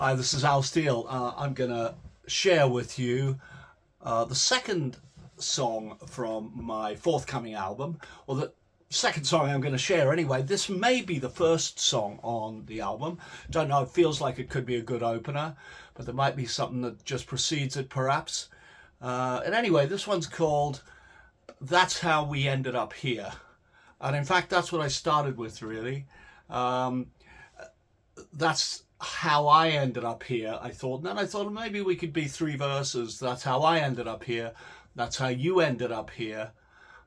Hi, this is Al Steele. I'm going to share with you the second song from my forthcoming album, or the second song I'm going to share anyway. This may be the first song on the album. Don't know, it feels like it could be a good opener, but there might be something that just precedes it perhaps. And anyway, this one's called That's How We Ended Up Here. And in fact, that's what I started with, really. That's how I ended up here, I thought. And then I thought maybe we could be three verses. That's how I ended up here. That's how you ended up here.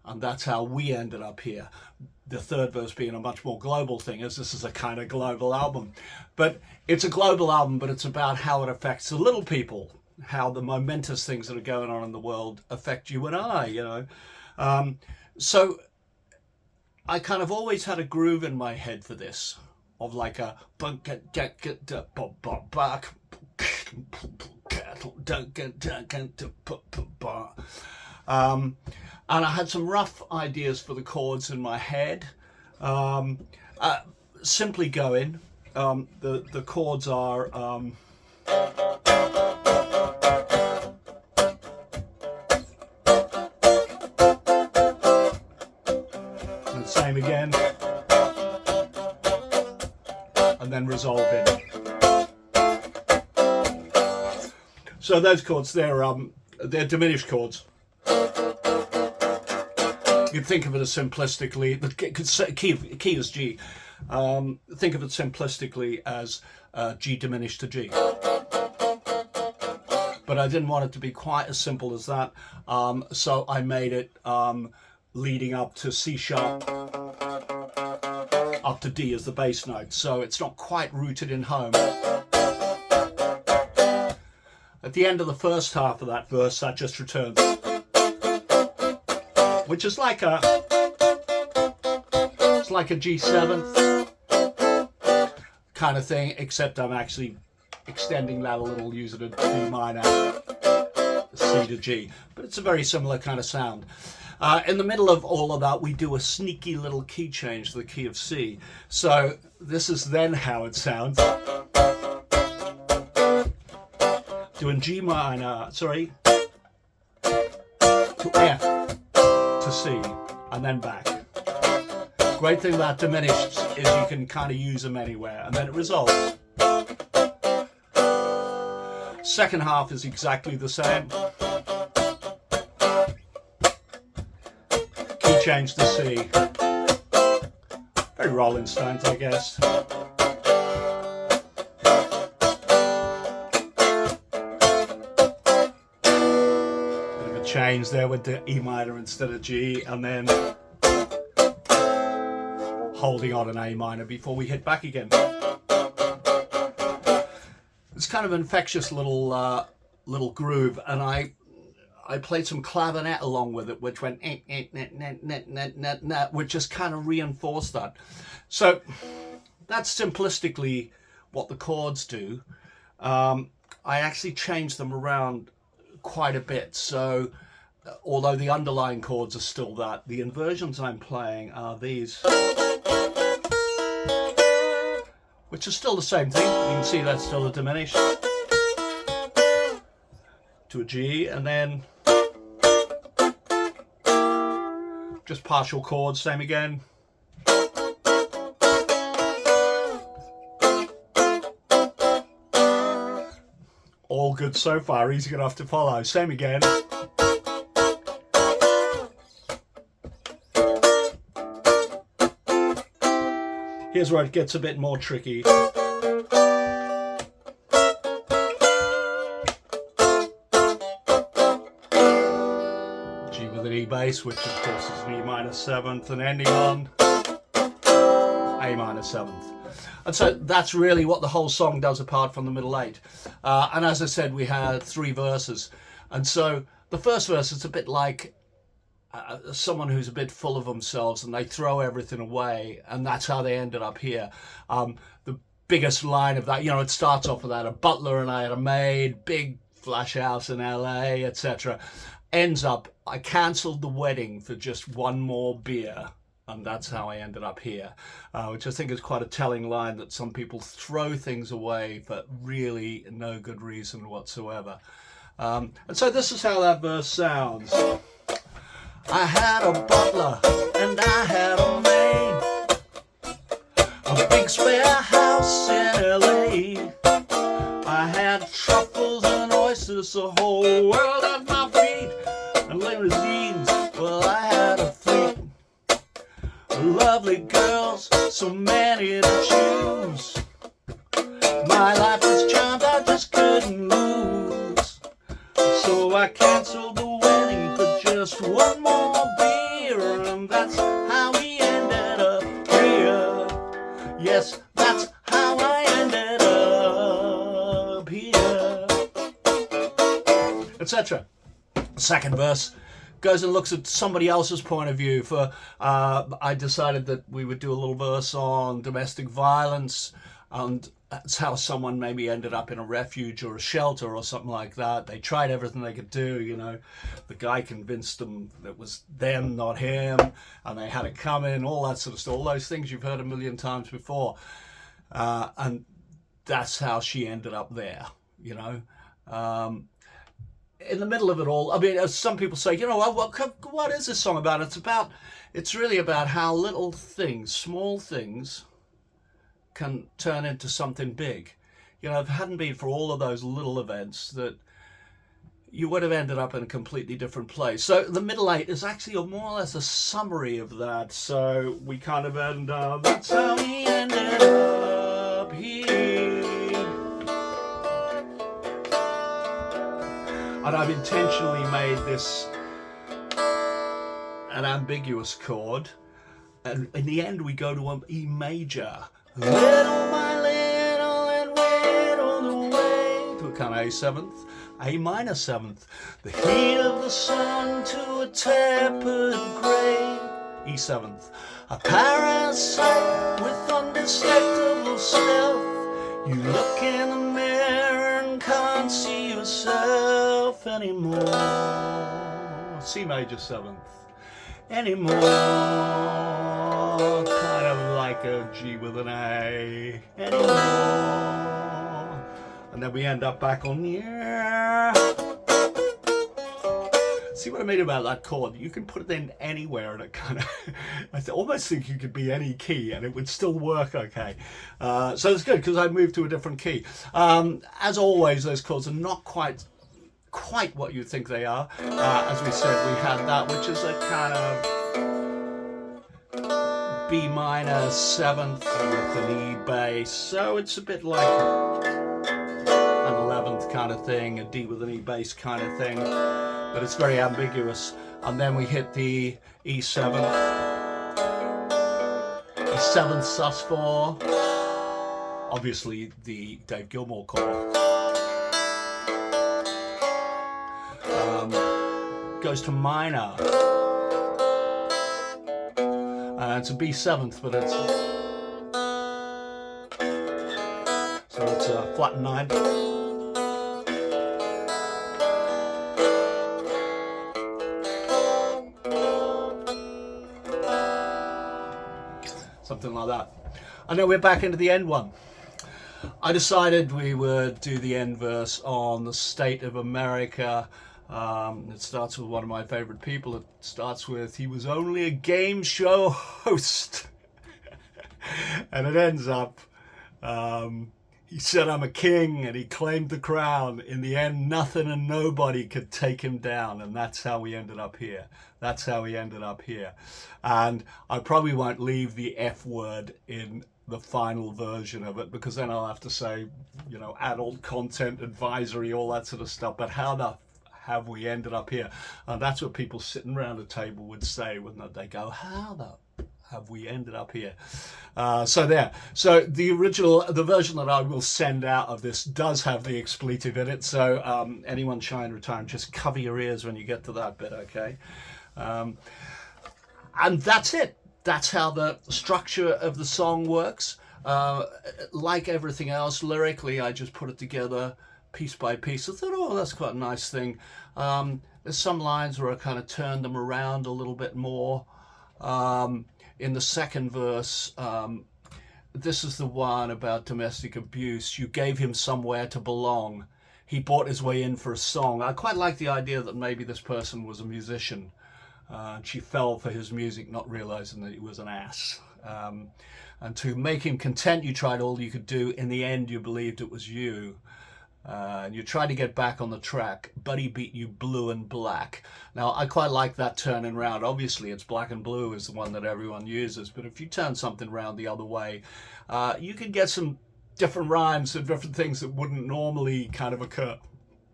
And that's how we ended up here. The third verse being a much more global thing, as this is a kind of global album. But it's a global album, but it's about how it affects the little people, how the momentous things that are going on in the world affect you and I, you know. So I kind of always had a groove in my head for this, of like a and I had some rough ideas for the chords in my head. Simply going, the chords are the same again, and then resolving. So those chords, they're diminished chords. You can think of it as simplistically, the key is G. Think of it simplistically as G diminished to G. But I didn't want it to be quite as simple as that, so I made it leading up to C sharp, up to D as the bass note. So it's not quite rooted in home. At the end of the first half of that verse, that just returns, which is like a G7 kind of thing, except I'm actually extending that a little using a D minor, C to G. But it's a very similar kind of sound. In the middle of all of that, we do a sneaky little key change to the key of C. So this is then how it sounds. Doing G minor, sorry, to F, to C, and then back. Great thing about diminished is you can kind of use them anywhere, and then it resolves. Second half is exactly the same. Key change to C. Very Rolling Stones, I guess. Change there with the E minor instead of G, and then holding on an A minor before we hit back again. It's kind of an infectious little groove, and I played some clavinet along with it, which went which just kind of reinforced that. So that's simplistically what the chords do. I actually changed them around quite a bit, so although the underlying chords are still that, the inversions I'm playing are these, which are still the same thing. You can see that's still a diminished to a G, and then just partial chords, same again. All good so far, easy enough to follow. Same again. Here's where it gets a bit more tricky. G with an E bass, which of course is an E minor 7th, and ending on A minor 7th. And so that's really what the whole song does, apart from the middle 8. And as I said, we had three verses. And so the first verse is a bit like someone who's a bit full of themselves and they throw everything away, and that's how they ended up here. The biggest line of that, you know, it starts off with that: a butler and I had a maid, big flash house in LA, etc. Ends up, I cancelled the wedding for just one more beer. and that's how I ended up here, which I think is quite a telling line, that some people throw things away for really no good reason whatsoever. And so this is how that verse sounds. I had a butler and I had a maid, a big spare house in LA. I had truffles and oysters, the whole world at my feet, and limousines, well, I had a fleet. Lovely girls, so many to choose. My life was charmed, I just couldn't lose. So I canceled the wedding for just one more beer, and that's how we ended up here. Yes, that's how I ended up here. Etc. Second verse goes and looks at somebody else's point of view. For I decided that we would do a little verse on domestic violence, and that's how someone maybe ended up in a refuge or a shelter or something like that. They tried everything they could do, you know. The guy convinced them that it was them, not him, and they had to come in, all that sort of stuff, all those things you've heard a million times before. And that's how she ended up there, you know. In the middle of it all, I mean, as some people say, you know, what is this song about? It's really about how little things, small things, can turn into something big. You know, if it hadn't been for all of those little events, that you would have ended up in a completely different place. So the middle eight is actually more or less a summary of that. So we kind of end up, that's how we ended up here. And I've intentionally made this an ambiguous chord. And in the end, we go to an E major. Little by little and whittle the way to a kind of A seventh, A minor seventh. The heat of the sun to a tepid grey, E seventh. A parasite with undetectable stealth. You look in the mirror and can't see yourself anymore. C major seventh. Anymore. Kind of like a G with an A. Anymore. And then we end up back on here. See what I mean about that chord? You can put it in anywhere, and it kind of, I almost think you could be any key and it would still work okay. So it's good because I moved to a different key. As always, those chords are not quite what you think they are. As we said, we had that, which is a kind of B minor seventh with an E bass. So it's a bit like an 11th kind of thing, a D with an E bass kind of thing. But it's very ambiguous. And then we hit the E7, E7 sus4, obviously the Dave Gilmour chord. Goes to minor. It's a B7th, but it's so it's a flat 9. Something like that. And then we're back into the end one. I decided we would do the end verse on the state of America. It starts with one of my favorite people. It starts with, he was only a game show host. And it ends up, he said, I'm a king, and he claimed the crown. In the end, nothing and nobody could take him down. And that's how we ended up here. That's how we ended up here. And I probably won't leave the F word in the final version of it, because then I'll have to say, you know, adult content advisory, all that sort of stuff. But how the have we ended up here? And that's what people sitting around a table would say, wouldn't it? They go, how the have we ended up here? So there. So the version that I will send out of this does have the expletive in it. So anyone shy and retiring, just cover your ears when you get to that bit, okay? And that's it. That's how the structure of the song works. Like everything else, lyrically, I just put it together piece by piece. I thought, oh, that's quite a nice thing. There's some lines where I kind of turned them around a little bit more. In the second verse, this is the one about domestic abuse. You gave him somewhere to belong. He bought his way in for a song. I quite like the idea that maybe this person was a musician. She fell for his music, not realizing that he was an ass. And to make him content, you tried all you could do. In the end, you believed it was you. And you tried to get back on the track, but he beat you blue and black. Now, I quite like that turning round. Obviously, it's black and blue is the one that everyone uses. But if you turn something round the other way, you can get some different rhymes and different things that wouldn't normally kind of occur.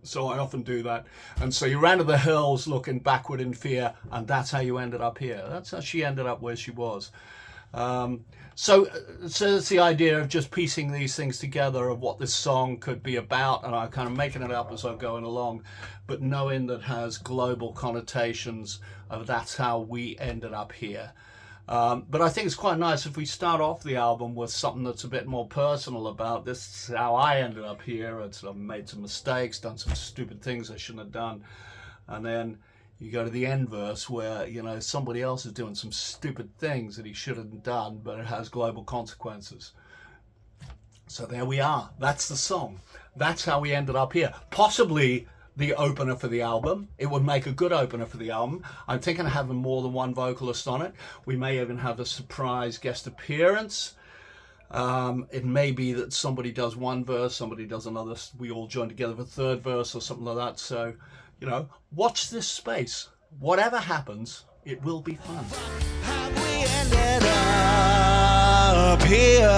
So I often do that. And so you ran to the hills looking backward in fear, and that's how you ended up here. That's how she ended up where she was. So it's the idea of just piecing these things together of what this song could be about, and I'm kind of making it up as I'm going along, but knowing that has global connotations of that's how we ended up here. But I think it's quite nice if we start off the album with something that's a bit more personal about this is how I ended up here. I've made some mistakes, done some stupid things I shouldn't have done, and then you go to the end verse where, you know, somebody else is doing some stupid things that he shouldn't have done, but it has global consequences. So there we are. That's the song. That's how we ended up here. Possibly the opener for the album. It would make a good opener for the album. I'm thinking of having more than one vocalist on it. We may even have a surprise guest appearance. It may be that somebody does one verse, somebody does another. We all join together for a third verse or something like that. So, you know, watch this space. Whatever happens, it will be fun. Have we ended up here?